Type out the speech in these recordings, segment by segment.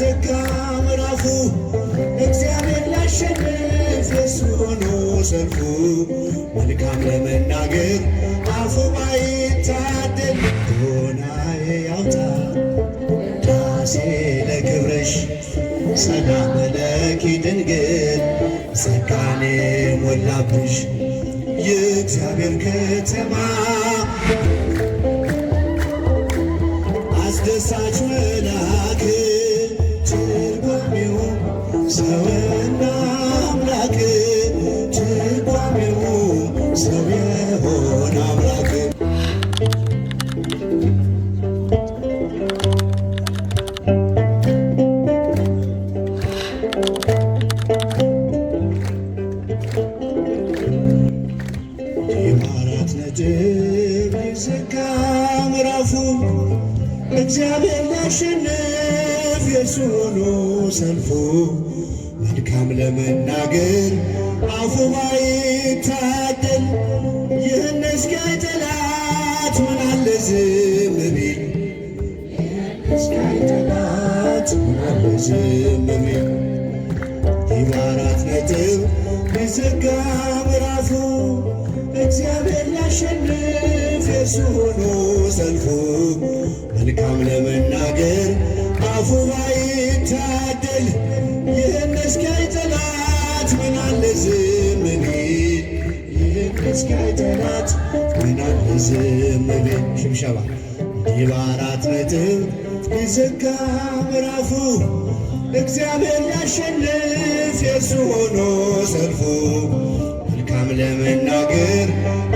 ሊዘጋ ምዕራፉ እግዚአብሔር ሊያሸንፍ የሱ ሆኖ ሰልፉ መልካም ለመናገር አፉ ባይታደል ሆናዬ ያውጣ ዳሴ ለክብርሽ ሰላም ለኪ ድንግል ጸጋኔ ሞላብሽ የእግዚአብሔር ከተማ አስደሳች መልአክ ትርጓሜው ሰውና አምላክ ትርጓሜው ሰው የሆነ አምላክ የአራት ነጥብ ሊዘጋ ምዕራፉ እግዚአብሔር ሊያሸንፍ የሱ ሆኖ ሰልፉ መልካም ለመናገር አፉ ባይታደል ይህን እስኪያይ ጠላት ምናለ ዝም ቢል እስኪያይ ጠላት ምናለ ዝም ቢል የአራት ነጥብ ሊዘጋ ምዕራፉ እግዚአብሔር ሊያሸንፍ የሱ ሆኖ ሰልፉ መልካም ለመናገር አፉ ባይታደል ይህን እስኪያይ ጠላት ምናለ ዝም ቢል ይህን እስኪያይ ጠላት ምናለ ዝም ቢል ሽብሸባ የአራት ነጥብ ሊዘጋ ምዕራፉ እግዚአብሔር ሊያሸንፍ የሱ ሆኖ ሰልፉ መልካም ለመናገር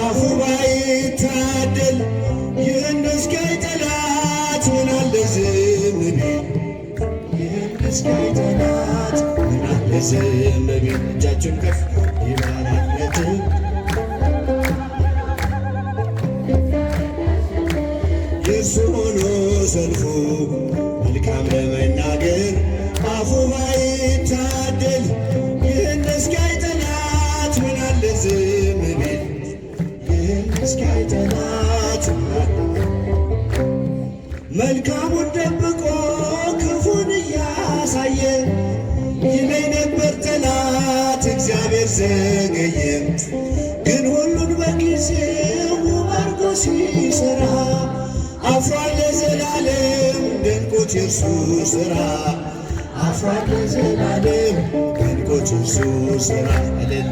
አፉ ባይታደል ይህን እስኪያይ ጠላት ምናለ ዝም ቢል ይህን እስኪያይ ጠላት ምናለ ዝም ቢል እጃችሁን ከፍ የአራት ነጥብ የሱ ሆኖ ሰልፉ መልካም ለመናገር አፉ ባይታደል ይህን እስኪያይ ጠላት ምናለ ዝም ቢል ይህን እስኪያይ ጠላት መልካሙን ደብቆ ክፉን እያሳየ ይለኝ ነበር ጠላት እግዚአብሔር ዘገየ ግን ሁሉን በጊዜው አድርጎ ሲሠራ አፍሯል ለዘላለም ድንቆች የእርሱ ሥራ አፍሯል ለዘላለም ድንቆች የእርሱ ሥራ እልል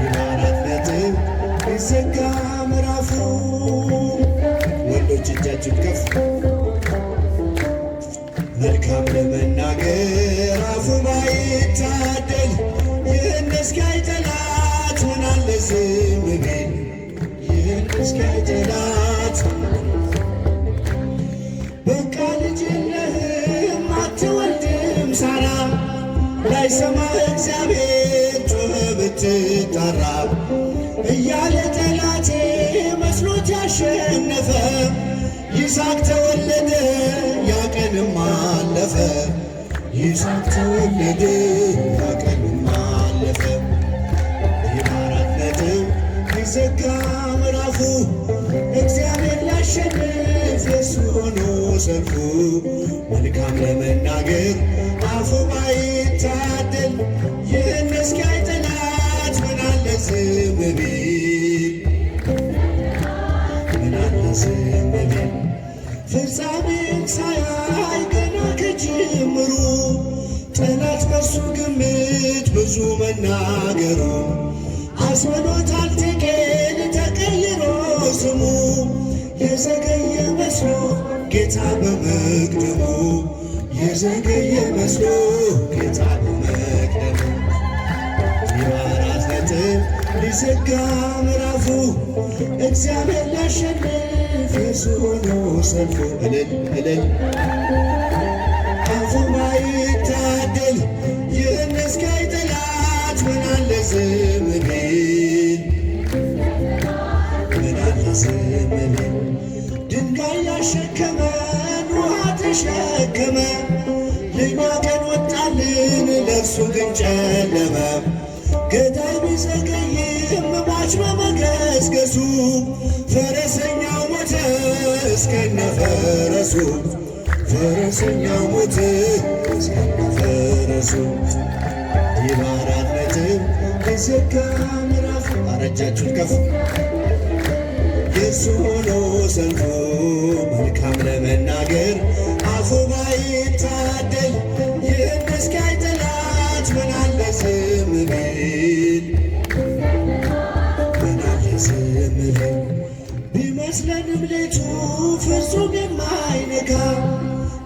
የአራት ነጥብ ሊዘጋ ምዕራፉ ወንዶች እጃችሁን ከፍ መልካም ለመናገር አፉ ባይታደል ይህን እስኪያይ ጠላት ምናለ ዝም ቢል ይህን እስኪያይ ጠላት በቃ ልጅ የለህም አትወልድም ሳራ ላይሰማ እግዚአብሔር ጮኸ ብትጣራ እያለ ጠላቴ መስሎት ያሸነፈ ይስሐቅ ተወለደ ያቀንም አለፈ ይስሐቅ ተወለደ ያቀንም አለፈ የአራት ነጥብ ሊዘጋ ምዕራፉ እግዚአብሔር ሊያሸንፍ የሱ ሆኖ ሰልፉ መልካም ለመናገር አፉ ባይታደል ይህን እስኪያይ ጠላት ምናለ ዝም ቢል ምናለ ዝም ቢል ፍጻሜን ሳያይ ገና ከጅምሩ ጠላት በሱ ግምት ብዙ መናገሩ አስብሎታል ቴቄን ተቀይሮ ስሙ የዘገየ መስሎ ጌታ በመቅደሙ የዘገየ መስሎ ጌታ በመቅደሙ የአራት ነጥብ ሊዘጋ ምዕራፉ እግዚአብሔር ሊያሸንፍ የሱ ሆኖ ሰልፉ እልል እልል አፉ ባይታደል ይህን እስኪያይ ጠላት ምናለ ዝም ቢል ምናለ ዝም ቢል ድንጋይ ያሸከመን ውሃ ተሸከመ ለእኛ ቀን ወጣልን ለእርሱ ግን ጨለመ ገዳይ ቢዘገይም ሟች በመገስገሱ ፈረሰኛው ሞተ እስከነ ፈረሱ ፈረሰኛው ሞተ እስከነፈረሱ የባራት ነጥብ የዘጋ ምዕራፍ አረጃችሁን ከፍ የእሱ ሆኖ ሰልፉ መልካም ለመናገር አፉ ባይታደል ይህን እስኪያይ ጠላት ምናለ ዝም ቢል ምናለ ዝም ቢል ቢመስለንም ሌቱ ፍጹም የማይነጋ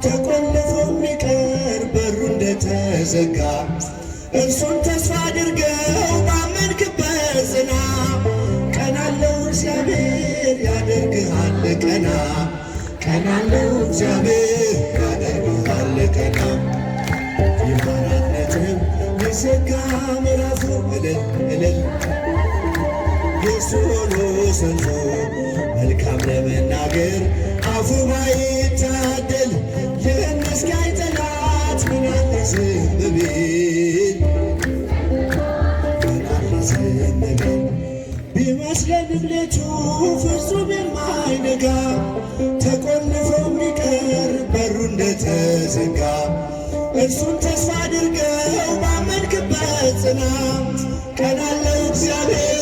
ተቆልፎ የሚቀር በሩ እንደተዘጋ እርሱን ተስፋ አድርገው ባመንክበት ጽና። ቀናለው እግዚአብሔር ያደርግሃል ቀና፣ ቀናለው እግዚአብሔር ያደርግሃል ቀና። የባራት ነጥብ የዘጋ ምዕራፉ እልል እልል የእሱ ሆኖ ሰልፎ መልካም ለመናገር አፉ ባይታደል ይህን እስኪያይ ጠላት ምናለ ዝም ቢል ምናለ ዝም ቢል ቢመስለንም ሌቱ ፍጹም የማይነጋ ተቆልፎ የሚቀር በሩ እንደተዘጋ እርሱን ተስፋ አድርገው ባመንክበት ጽና። ቀናለው እግዚአብሔር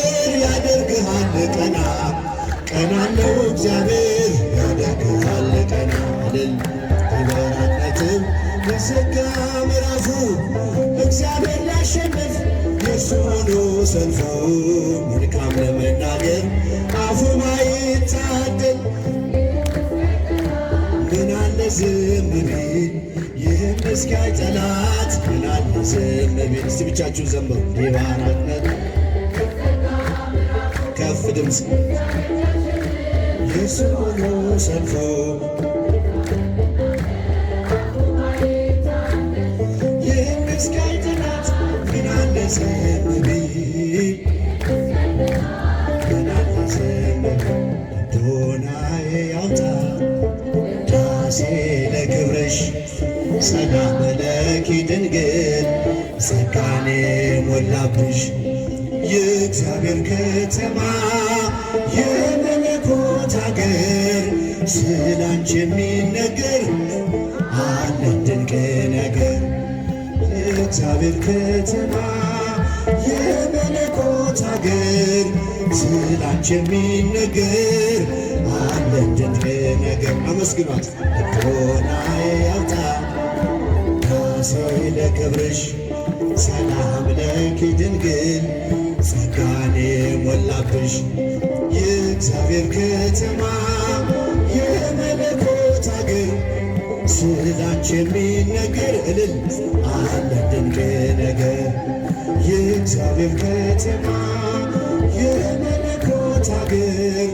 ያደርግሃል ቀና፣ ቀናለው እግዚአብሔር ያደርግሃል ቀና። እልል የባራት ነጥብ የዘጋ ምዕራፉ እግዚአብሔር ሊያሸንፍ የእሱ ሆኖ ሰልፉ መልካም ለመናገር አፉ ባይታደል ምናለ ዝም ቢል ይህን እስኪያይ ጠላት ምናለ ዝም ቢል። እስቲ ብቻችሁን ዘምሩ። የባራት ነጥብ ከፍ ድምፅ የእሱ ሆኖ ሰልፉ ይህን እስኪያይ ጠላት ምናለ ዝም ቢል ምናለ ዝም ቢል። አዶናዬ ያውጣ ዳሴ ለክብርሽ ሰላም ለኪ ድንግል ጸጋን ሞላብሽ የእግዚአብሔር ከተማ የመለኮት አገር ስላንቺ የሚነገር አለ ድንቅ ነገር። የእግዚአብሔር ከተማ የመለኮት አገር ስላንቺ የሚነገር አለ ድንቅ ነገር። አመስግኗት። አዶናዬ ያውጣ ዳሴ ለክብርሽ ሰላም ለኪ ድንግል ጸጋን ሞላብሽ የእግዚአብሔር ከተማ የመለኮት አገር ስላንቺ የሚነገር እልል አለ ድንቅ ነገር። የእግዚአብሔር ከተማ የመለኮት አገር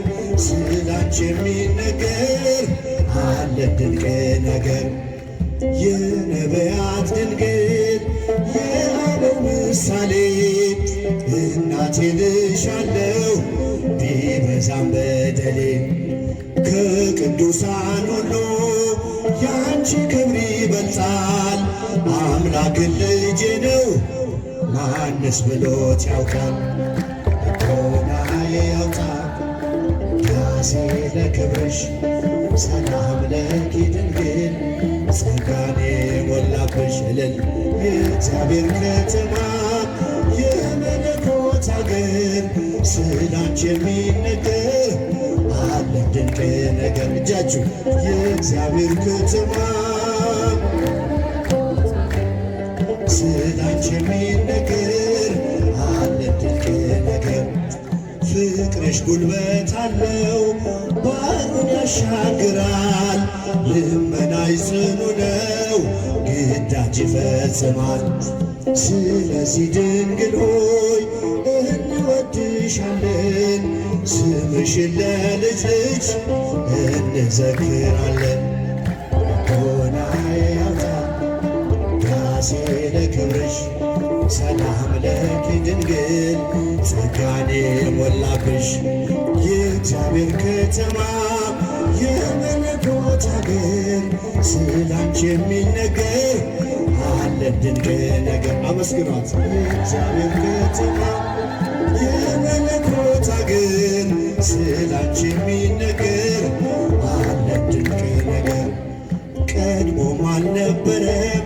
ስላንቺ የሚነገር አለ ድንቅ ነገር። የነቢያት ድንግል የአበው ምሳሌ እናቴ ልሻለው ቢበዛም በደሌ ከቅዱሳን ሁሉ ያንቺ ክብር ይበልጣል። አምላክን ልጄ ነው ማንስ ብሎት ያውቃል። አዶናዬ ያውጣ ዳሴ ለክብርሽ ሰላም ለኪ ድንግል ጸጋን ሞላብሽ እልል የእግዚአብሔር ከተማ የመለኮት አገር ስላንቺ የሚነገር አለ ድንቅ ነገር። እጃችሁ የእግዚአብሔር ከተማ ስላንቺ የሚነገር አለ ድንቅ ነገር። ፍቅርሽ ጉልበት አለው ባህሩን ያሻግራል። ልመናሽ ጽኑ ነው ግዳጅ ይፈጽማል። ስለዚህ ድንግል ሆይ እንወድሻለን ስምሽን ለልጅ ልጅ እንዘክራለን። አዶናዬ ያውጣ ዳሴ ለክብርሽ ሰላም ለኪ ድንግል ጸጋን ሞላብሽ የእግዚአብሔር ከተማ የመለኮት አገር ስላንቺ የሚነገር አለ ድንቅ ነገር። አመስግኗት። የእግዚአብሔር ከተማ የመለኮት አገር ስላንቺ የሚነገር አለ ድንቅ ነገር። ቀድሞም አልነበረም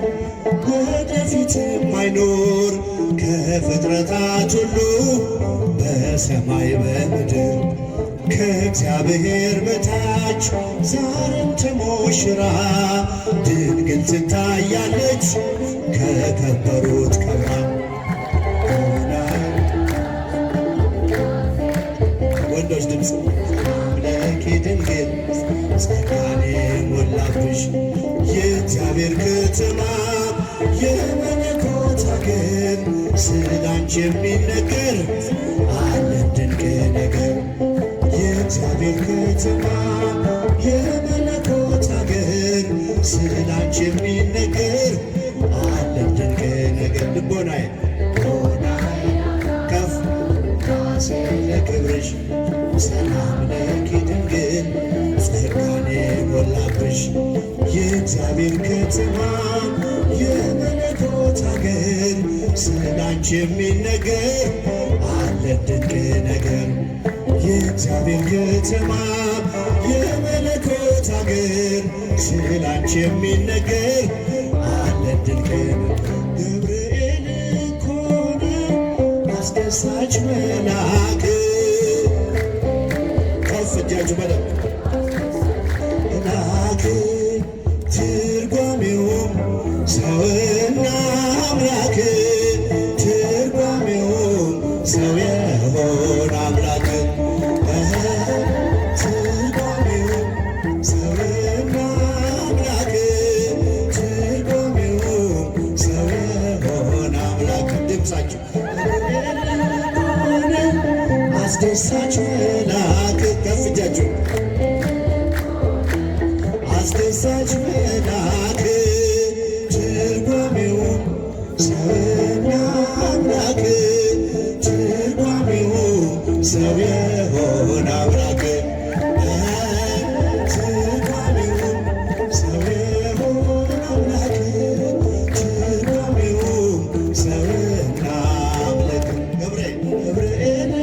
ወደፊትም አይኖር ከፍጥረታት ሁሉ በሰማይ በምድር ከእግዚአብሔር በታች ዛሬም ተሞሽራ ድንግል ትታያለች ከከበሩት ከብራ ወንዶች ድምፅ አምላኬ ድንግል ጸጋን የሞላብሽ የእግዚአብሔር ከተማ የመለኮት አገር ስላንቺ የሚነገር አለን ድንቅ ነገር የእግዚአብሔር ከተማ የመለኮት አገር ስላንቺ የሚነገር አለን ድንቅ ነገር ልቦናዬ ከፍ ለክብርሽ ሰላም ለኪ ድንግል ጸጋን የሞላብሽ የእግዚአብሔር ከተማ የመለኮት አገር ስላንቺ የሚነገር አለን ድንቅ ነገር የእግዚአብሔር ከተማ የመለኮት አገር ስላንቺ የሚነገር አለን ድንቅ ገብርኤል እኮ ነው አስደሳች መልአክ ከፍ እጃችሁ በደንብ መልአክ ትርጓሜውም ሰውና አምላክ ትርጓሜውም ሰው የሆነ አምላክ ትርጓሜውም ሰውና አምላክ ትርጓሜውም ሰው የሆነ አምላክ ድምፃችሁ አስደሳች መልአክ ከፍ እጃችሁ አስደሳች መልአክ ትርጓሜውም ሰውና አምላክ ትርጓሜውም ሰው የሆነ አምላክ ትርጓሜውም ሰው የሆነ አምላክ ትርጓሜውም ሰውና አምላክ ገብርኤል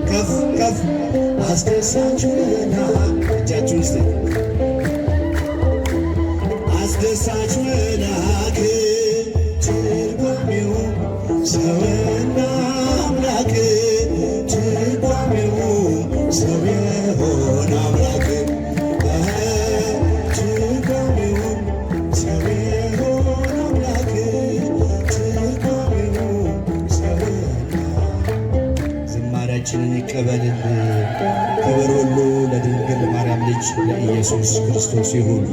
ከፍ ከፍ አስደሳች መልአክ እጃችሁ ውስጥ አስደሳች መልአክ ትርጓሜውም ሰውና አምላክ ትርጓሜውም ሰው የሆነ አምላክ ትርጓሜውም ሰው የሆነ አምላክ ትርጓሜውም ሰውና ዝማሬያችንን ይቀበልልን። ክብር ሁሉ ለድንግል ማርያም ልጅ ለኢየሱስ ክርስቶስ ይሁን።